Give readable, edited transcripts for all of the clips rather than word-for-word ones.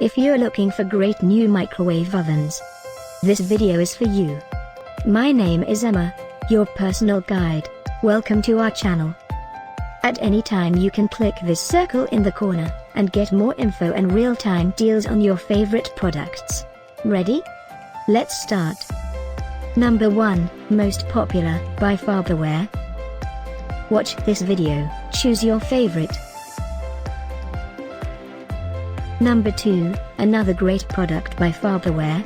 If you're looking for great new microwave ovens, this video is for you. My name is Emma, your personal guide. Welcome to our channel. At any time you can click this circle in the corner, and get more info and real-time deals on your favorite products. Ready? Let's start. Number 1, Most Popular, by Farberware. Watch this video, choose your favorite. Number 2, another great product by Farberware.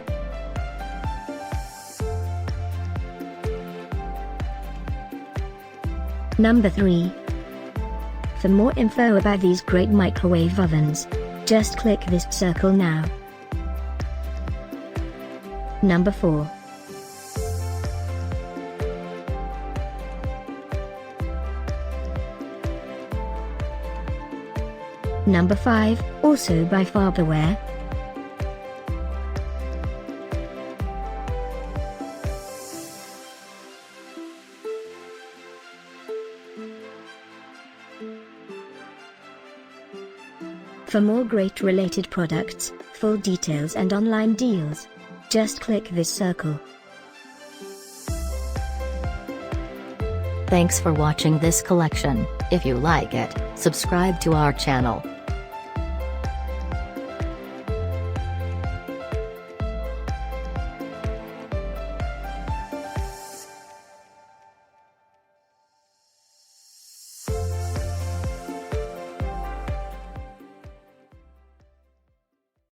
Number 3. For more info about these great microwave ovens, just click this circle now. Number 4. Number 5, also by Farberware. For more great related products, full details and online deals, just click this circle. Thanks for watching this collection. If you like it, subscribe to our channel.